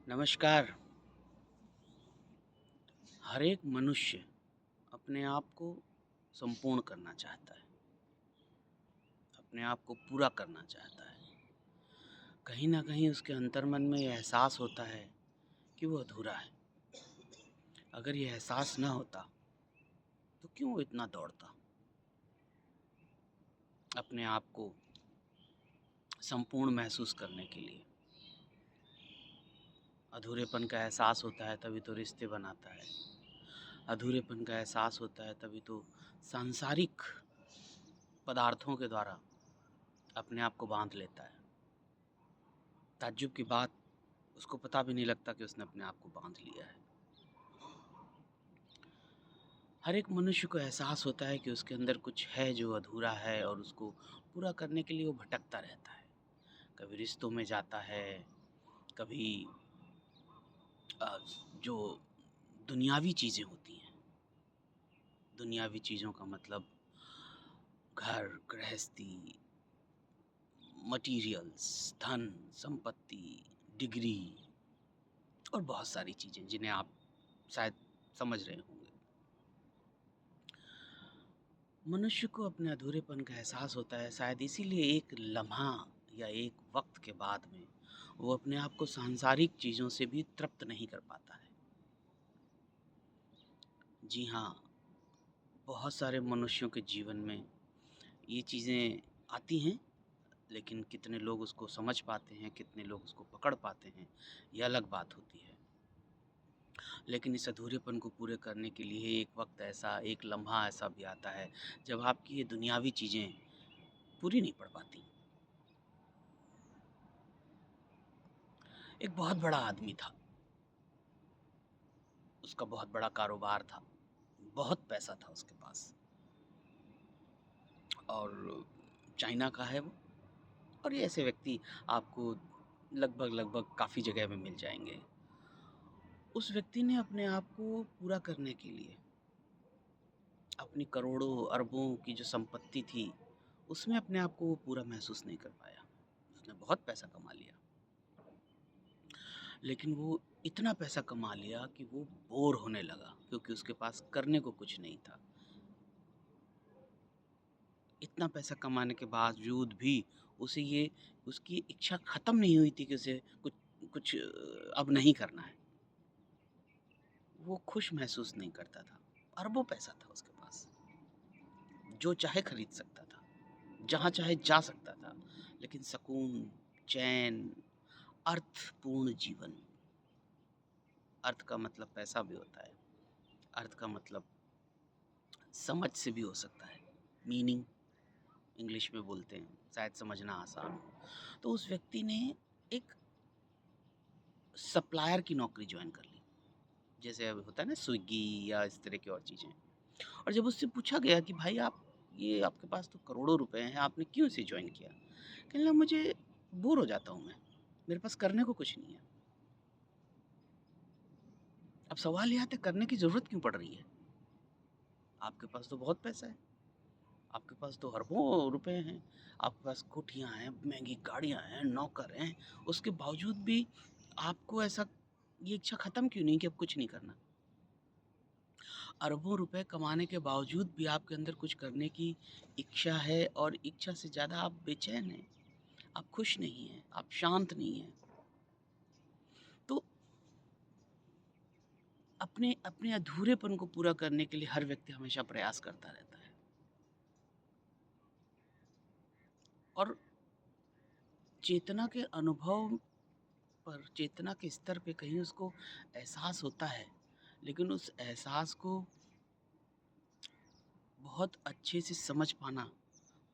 नमस्कार। हर एक मनुष्य अपने आप को संपूर्ण करना चाहता है, अपने आप को पूरा करना चाहता है। कहीं न कहीं उसके अंतर्मन में ये एहसास होता है कि वो अधूरा है। अगर ये एहसास ना होता, तो क्यों वो इतना दौड़ता? अपने आप को संपूर्ण महसूस करने के लिए। अधूरेपन का एहसास होता है तभी तो रिश्ते बनाता है। अधूरेपन का एहसास होता है तभी तो सांसारिक पदार्थों के द्वारा अपने आप को बाँध लेता है। ताज्जुब की बात, उसको पता भी नहीं लगता कि उसने अपने आप को बाँध लिया है। हर एक मनुष्य को एहसास होता है कि उसके अंदर कुछ है जो अधूरा है और उसको पूरा करने के लिए वो भटकता रहता है। कभी रिश्तों में जाता है, कभी अ, जो दुनियावी चीज़ें होती हैं, दुनियावी चीज़ों का मतलब घर, गृहस्थी, मटीरियल्स, धन, संपत्ति, डिग्री और बहुत सारी चीज़ें जिन्हें आप शायद समझ रहे होंगे। मनुष्य को अपने अधूरेपन का एहसास होता है शायद इसीलिए एक लम्हा या एक वक्त के बाद में वो अपने आप को सांसारिक चीज़ों से भी तृप्त नहीं कर पाता है। जी हाँ, बहुत सारे मनुष्यों के जीवन में ये चीज़ें आती हैं, लेकिन कितने लोग उसको समझ पाते हैं, कितने लोग उसको पकड़ पाते हैं, ये अलग बात होती है। लेकिन इस अधूरेपन को पूरे करने के लिए एक वक्त ऐसा, एक लम्हा ऐसा भी आता है, जब आपकी ये दुनियावी चीज़ें पूरी नहीं पड़ पाती। एक बहुत बड़ा आदमी था, उसका बहुत बड़ा कारोबार था, बहुत पैसा था उसके पास और चाइना का है वो। और ये ऐसे व्यक्ति आपको लगभग काफ़ी जगह में मिल जाएँगे। उस व्यक्ति ने अपने आप को पूरा करने के लिए अपनी करोड़ों, अरबों की जो संपत्ति थी, उसमें अपने आप को वो पूरा महसूस नहीं कर पाया। उसने बहुत पैसा कमा लिया, लेकिन वो इतना पैसा कमा लिया कि वो बोर होने लगा क्योंकि उसके पास करने को कुछ नहीं था। इतना पैसा कमाने के बावजूद भी उसे ये उसकी इच्छा ख़त्म नहीं हुई थी कि उसे कुछ कुछ अब नहीं करना है। वो खुश महसूस नहीं करता था। अरबों पैसा था उसके पास, जो चाहे खरीद सकता था, जहाँ चाहे जा सकता था, लेकिन सुकून, चैन, अर्थपूर्ण जीवन। अर्थ का मतलब पैसा भी होता है, अर्थ का मतलब समझ से भी हो सकता है, मीनिंग इंग्लिश में बोलते हैं, शायद समझना आसान हो। तो उस व्यक्ति ने एक सप्लायर की नौकरी जॉइन कर ली। जैसे अब होता है ना स्विगी या इस तरह की और चीज़ें। और जब उससे पूछा गया कि भाई आप ये आपके पास तो करोड़ों रुपए हैं, आपने क्यों इसे जॉइन किया? कहने लगा मुझे बोर हो जाता हूँ मैं, मेरे पास करने को कुछ नहीं है। अब सवाल ये आता है करने की ज़रूरत क्यों पड़ रही है? आपके पास तो बहुत पैसा है, आपके पास तो अरबों रुपए हैं, आपके पास कोठियाँ हैं, महँगी गाड़ियाँ हैं, नौकर हैं, उसके बावजूद भी आपको ऐसा ये इच्छा खत्म क्यों नहीं कि अब कुछ नहीं करना? अरबों रुपए कमाने के बावजूद भी आपके अंदर कुछ करने की इच्छा है और इच्छा से ज़्यादा आप बेचैन हैं, आप खुश नहीं हैं, आप शांत नहीं हैं। तो अपने अपने अधूरेपन को पूरा करने के लिए हर व्यक्ति हमेशा प्रयास करता रहता है और चेतना के अनुभव पर, चेतना के स्तर पे कहीं उसको एहसास होता है, लेकिन उस एहसास को बहुत अच्छे से समझ पाना,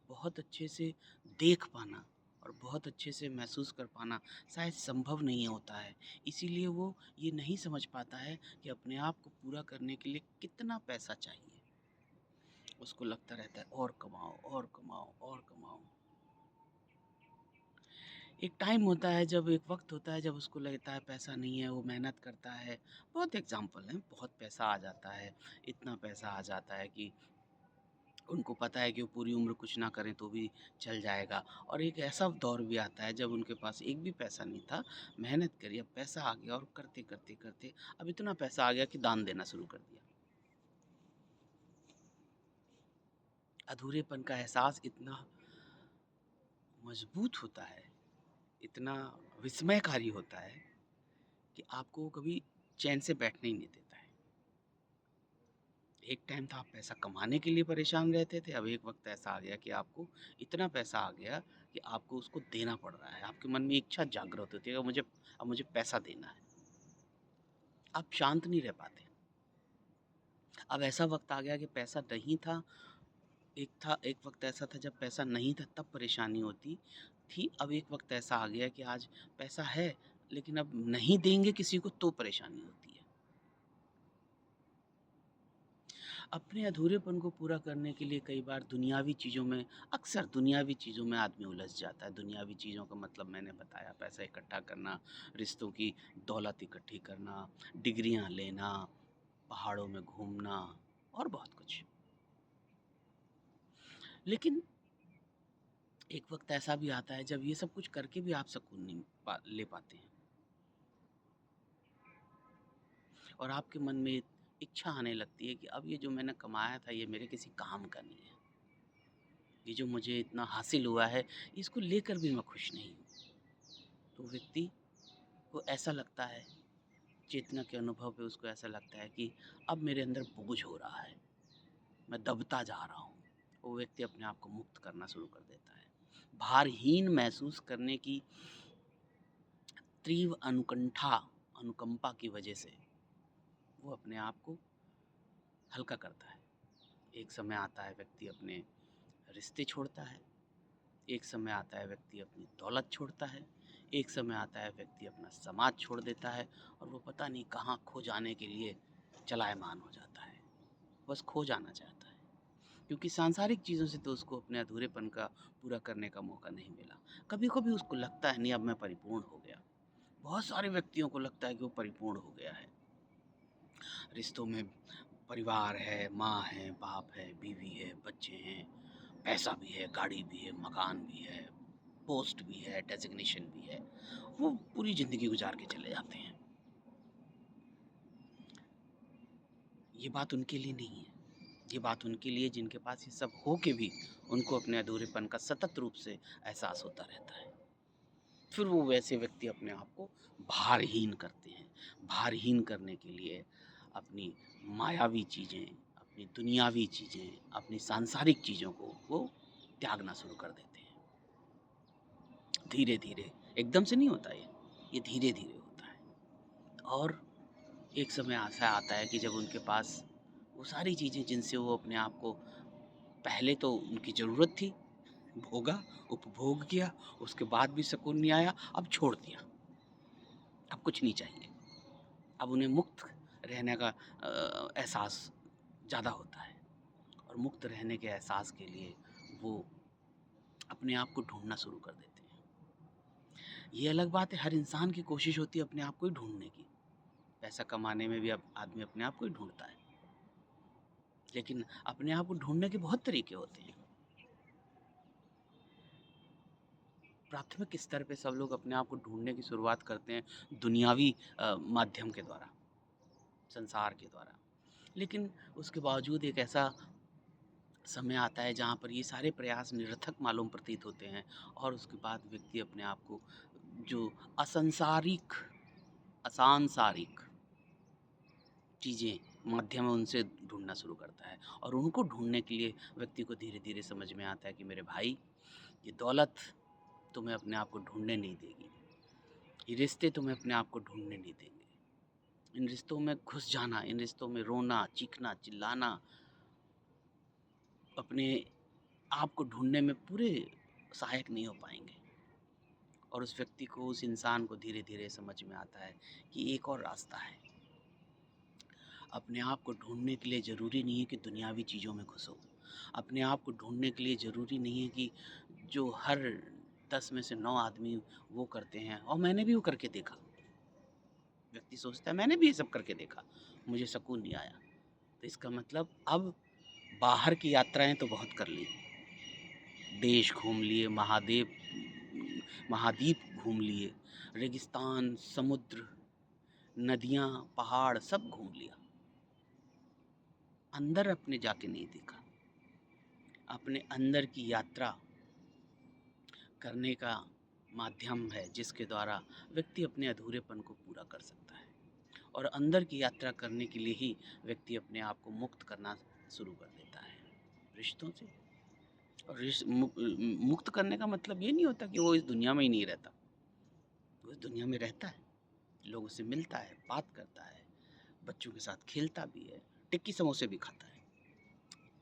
बहुत अच्छे से देख पाना और बहुत अच्छे से महसूस कर पाना शायद संभव नहीं होता है। इसीलिए वो ये नहीं समझ पाता है कि अपने आप को पूरा करने के लिए कितना पैसा चाहिए। उसको लगता रहता है और कमाओ और कमाओ और कमाओ। एक टाइम होता है जब एक वक़्त होता है जब उसको लगता है पैसा नहीं है, वो मेहनत करता है। बहुत एग्ज़ाम्पल हैं, बहुत पैसा आ जाता है, इतना पैसा आ जाता है कि उनको पता है कि वो पूरी उम्र कुछ ना करें तो भी चल जाएगा। और एक ऐसा दौर भी आता है जब उनके पास एक भी पैसा नहीं था, मेहनत करी, अब पैसा आ गया और करते-करते अब इतना पैसा आ गया कि दान देना शुरू कर दिया। अधूरेपन का एहसास इतना मज़बूत होता है, इतना विस्मयकारी होता है कि आपको वो कभी चैन से बैठने ही नहीं देता है। एक टाइम था आप पैसा कमाने के लिए परेशान रहते थे, अब एक वक़्त ऐसा आ गया कि आपको इतना पैसा आ गया कि आपको उसको देना पड़ रहा है। आपके मन में इच्छा जागृत होती है कि अब मुझे पैसा देना है। आप शांत नहीं रह पाते। अब ऐसा वक़्त आ गया कि पैसा नहीं था, एक वक़्त ऐसा था जब पैसा नहीं था तब परेशानी होती थी, अब एक वक़्त ऐसा आ गया कि आज पैसा है, लेकिन अब नहीं देंगे किसी को तो परेशानी होती है। अपने अधूरेपन को पूरा करने के लिए कई बार अक्सर दुनियावी चीज़ों में आदमी उलझ जाता है। दुनियावी चीज़ों का मतलब मैंने बताया, पैसा इकट्ठा करना, रिश्तों की दौलत इकट्ठी करना, डिग्रियाँ लेना, पहाड़ों में घूमना और बहुत कुछ। लेकिन एक वक़्त ऐसा भी आता है जब ये सब कुछ करके भी आप सुकून नहीं ले पाते हैं और आपके मन में इच्छा आने लगती है कि अब ये जो मैंने कमाया था ये मेरे किसी काम का नहीं है। ये जो मुझे इतना हासिल हुआ है, इसको लेकर भी मैं खुश नहीं हूँ। तो व्यक्ति को ऐसा लगता है, चेतना के अनुभव पे उसको ऐसा लगता है कि अब मेरे अंदर बोझ हो रहा है, मैं दबता जा रहा हूँ। वो व्यक्ति अपने आप को मुक्त करना शुरू कर देता है। भारहीन महसूस करने की तीव्र अनुकंपा की वजह से वो अपने आप को हल्का करता है। एक समय आता है व्यक्ति अपने रिश्ते छोड़ता है, एक समय आता है व्यक्ति अपनी दौलत छोड़ता है, एक समय आता है व्यक्ति अपना समाज छोड़ देता है और वो पता नहीं कहाँ खो जाने के लिए चलायमान हो जाता है। बस खो जाना चाहता है, क्योंकि सांसारिक चीज़ों से तो उसको अपने अधूरेपन का पूरा करने का मौका नहीं मिला। कभी-कभी उसको लगता है नहीं अब मैं परिपूर्ण हो गया। बहुत सारे व्यक्तियों को लगता है कि वो परिपूर्ण हो गया है। रिश्तों में परिवार है, माँ है, बाप है, बीवी है, बच्चे हैं, पैसा भी है, गाड़ी भी है, मकान भी है, पोस्ट भी है, डेज़िग्नेशन भी है। वो पूरी ज़िंदगी गुज़ार के चले जाते हैं। ये बात उनके लिए नहीं है। ये बात उनके लिए जिनके पास ये सब हो के भी उनको अपने अधूरेपन का सतत रूप से एहसास होता रहता है। फिर वो वैसे व्यक्ति अपने आप को भारहीन करते हैं। भारहीन करने के लिए अपनी मायावी चीज़ें, अपनी दुनियावी चीज़ें, अपनी सांसारिक चीज़ों को वो त्यागना शुरू कर देते हैं। धीरे-धीरे, एकदम से नहीं होता ये धीरे-धीरे होता है। और एक समय ऐसा आता है कि जब उनके पास वो सारी चीज़ें जिनसे वो अपने आप को पहले तो उनकी ज़रूरत थी, भोगा, उपभोग किया, उसके बाद भी सुकून नहीं आया, अब छोड़ दिया। अब कुछ नहीं चाहिए। अब उन्हें मुक्त रहने का एहसास ज़्यादा होता है और मुक्त रहने के एहसास के लिए वो अपने आप को ढूँढना शुरू कर देते हैं। ये अलग बात है, हर इंसान की कोशिश होती है अपने आप को ही ढूँढने की। पैसा कमाने में भी अब आदमी अपने आप को ही ढूँढता है। लेकिन अपने आप को ढूँढने के बहुत तरीके होते हैं। प्राथमिक स्तर पे सब लोग अपने आप को ढूँढने की शुरुआत करते हैं दुनियावी माध्यम के द्वारा, संसार के द्वारा। लेकिन उसके बावजूद एक ऐसा समय आता है जहाँ पर ये सारे प्रयास निरर्थक मालूम प्रतीत होते हैं और उसके बाद व्यक्ति अपने आप को जो असांसारिक चीज़ें माध्यम है उनसे ढूँढना शुरू करता है और उनको ढूँढने के लिए व्यक्ति को धीरे-धीरे समझ में आता है कि मेरे भाई, ये दौलत तुम्हें अपने आप को ढूँढने नहीं देगी। ये रिश्ते तुम्हें अपने आप को ढूँढने नहीं देंगे। इन रिश्तों में घुस जाना, इन रिश्तों में रोना, चीखना, चिल्लाना, अपने आप को ढूँढने में पूरे सहायक नहीं हो पाएँगे। और उस व्यक्ति को, उस इंसान को धीरे-धीरे समझ में आता है कि एक और रास्ता है। अपने आप को ढूँढने के लिए ज़रूरी नहीं है कि दुनियावी चीज़ों में घुसो। अपने आप को ढूँढने के लिए ज़रूरी नहीं है कि जो हर 10 में से 9 आदमी वो करते हैं और मैंने भी वो करके देखा। व्यक्ति सोचता है मैंने भी ये सब करके देखा, मुझे सुकून नहीं आया। तो इसका मतलब अब बाहर की यात्राएँ तो बहुत कर ली, देश घूम लिए, महाद्वीप घूम लिए, रेगिस्तान, समुद्र, नदियाँ, पहाड़ सब घूम लिया। अंदर अपने जाके नहीं देखा। अपने अंदर की यात्रा करने का माध्यम है जिसके द्वारा व्यक्ति अपने अधूरेपन को पूरा कर सकता है। और अंदर की यात्रा करने के लिए ही व्यक्ति अपने आप को मुक्त करना शुरू कर देता है रिश्तों से। और मुक्त करने का मतलब ये नहीं होता कि वो इस दुनिया में ही नहीं रहता, वो इस दुनिया में रहता है, लोगों से मिलता है, बात करता है, बच्चों के साथ खेलता भी है, टिक्की समोसे भी खाता है,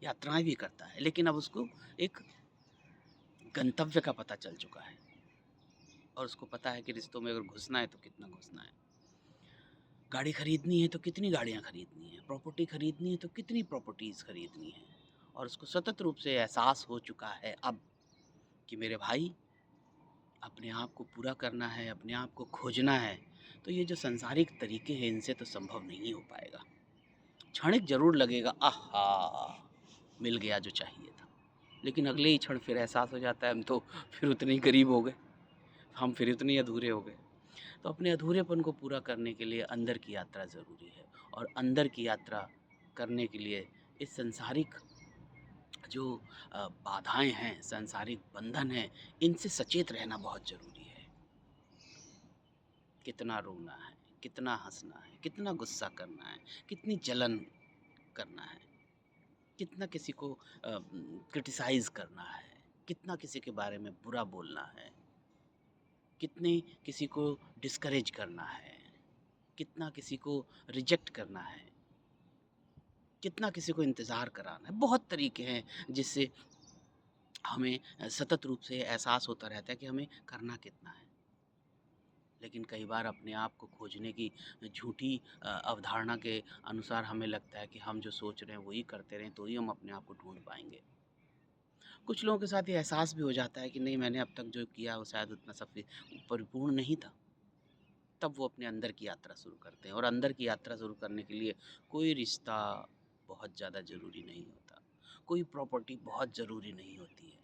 यात्राएं भी करता है, लेकिन अब उसको एक गंतव्य का पता चल चुका है और उसको पता है कि रिश्तों में अगर घुसना है तो कितना घुसना है, गाड़ी खरीदनी है तो कितनी गाड़ियाँ खरीदनी है, प्रॉपर्टी खरीदनी है तो कितनी प्रॉपर्टीज़ खरीदनी है। और उसको सतत रूप से एहसास हो चुका है अब कि मेरे भाई अपने आप को पूरा करना है, अपने आप को खोजना है, तो ये जो सांसारिक तरीके हैं इनसे तो संभव नहीं हो पाएगा। क्षणिक ज़रूर लगेगा, आहा! मिल गया जो चाहिए था। लेकिन अगले ही क्षण फिर एहसास हो जाता है हम तो फिर उतने ही करीब हो गए, हम फिर उतने ही अधूरे हो गए। तो अपने अधूरेपन को पूरा करने के लिए अंदर की यात्रा ज़रूरी है और अंदर की यात्रा करने के लिए इस सांसारिक जो बाधाएँ हैं, सांसारिक बंधन हैं, इनसे सचेत रहना बहुत ज़रूरी है। कितना रोना है, कितना हँसना है, कितना गुस्सा करना है, कितनी जलन करना है, कितना किसी को क्रिटिसाइज़ करना है, कितना किसी के बारे में बुरा बोलना है, कितने किसी को डिस्करेज करना है, कितना किसी को रिजेक्ट करना है, कितना किसी को इंतज़ार कराना है। बहुत तरीके हैं जिससे हमें सतत रूप से एहसास होता रहता है कि हमें करना कितना है। लेकिन कई बार अपने आप को खोजने की झूठी अवधारणा के अनुसार हमें लगता है कि हम जो सोच रहे हैं वही करते रहें तो ही हम अपने आप को ढूँढ पाएँगे। कुछ लोगों के साथ ये एहसास भी हो जाता है कि नहीं, मैंने अब तक जो किया वो शायद उतना परिपूर्ण नहीं था। तब वो अपने अंदर की यात्रा शुरू करते हैं और अंदर की यात्रा शुरू करने के लिए कोई रिश्ता बहुत ज़्यादा ज़रूरी नहीं होता, कोई प्रॉपर्टी बहुत ज़रूरी नहीं होती है,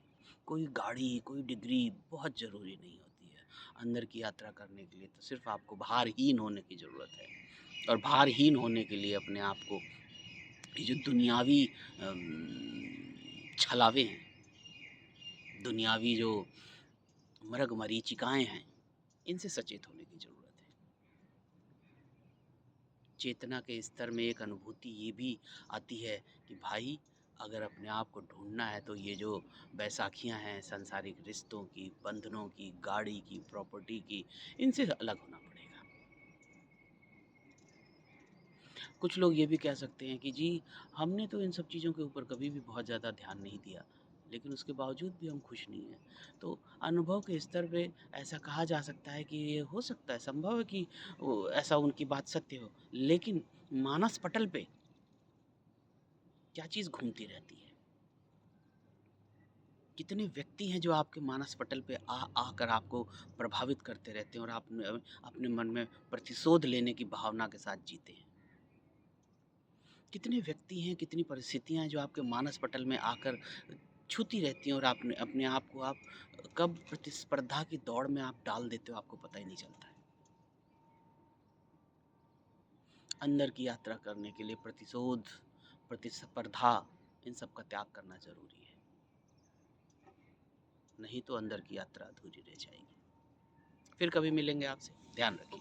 कोई गाड़ी, कोई डिग्री बहुत ज़रूरी नहीं होती है। अंदर की यात्रा करने के लिए तो सिर्फ़ आपको भारहीन होने की ज़रूरत है और भारहीन होने के लिए अपने आप को ये जो दुनियावी छलावे हैं, दुनियावी जो मरीचिकाएँ हैं, इनसे सचेत होने की ज़रूरत है। चेतना के स्तर में एक अनुभूति ये भी आती है कि भाई अगर अपने आप को ढूँढना है तो ये जो बैसाखियाँ हैं सांसारिक रिश्तों की, बंधनों की, गाड़ी की, प्रॉपर्टी की, इनसे अलग होना पड़ेगा। कुछ लोग ये भी कह सकते हैं कि जी हमने तो इन सब चीज़ों के ऊपर कभी भी बहुत ज़्यादा ध्यान नहीं दिया, लेकिन उसके बावजूद भी हम खुश नहीं हैं। तो अनुभव के स्तर पे ऐसा कहा जा सकता है कि ये हो सकता है, संभव है कि वो ऐसा उनकी बात सत्य हो, लेकिन मानस पटल पे क्या चीज़ घूमती रहती है? कितने व्यक्ति हैं जो आपके मानस पटल पे आकर आपको प्रभावित करते रहते हैं और आप अपने मन में प्रतिशोध लेने की भावना के साथ जीते हैं? कितने व्यक्ति हैं, कितनी परिस्थितियाँ हैं जो आपके मानस पटल में आकर छूती रहती हैं और आपने अपने आप को आप कब प्रतिस्पर्धा की दौड़ में आप डाल देते हो आपको पता ही नहीं चलता है। अंदर की यात्रा करने के लिए प्रतिशोध, प्रतिस्पर्धा इन सब का त्याग करना ज़रूरी है। नहीं तो अंदर की यात्रा अधूरी रह जाएगी। फिर कभी मिलेंगे आपसे। ध्यान रखिए।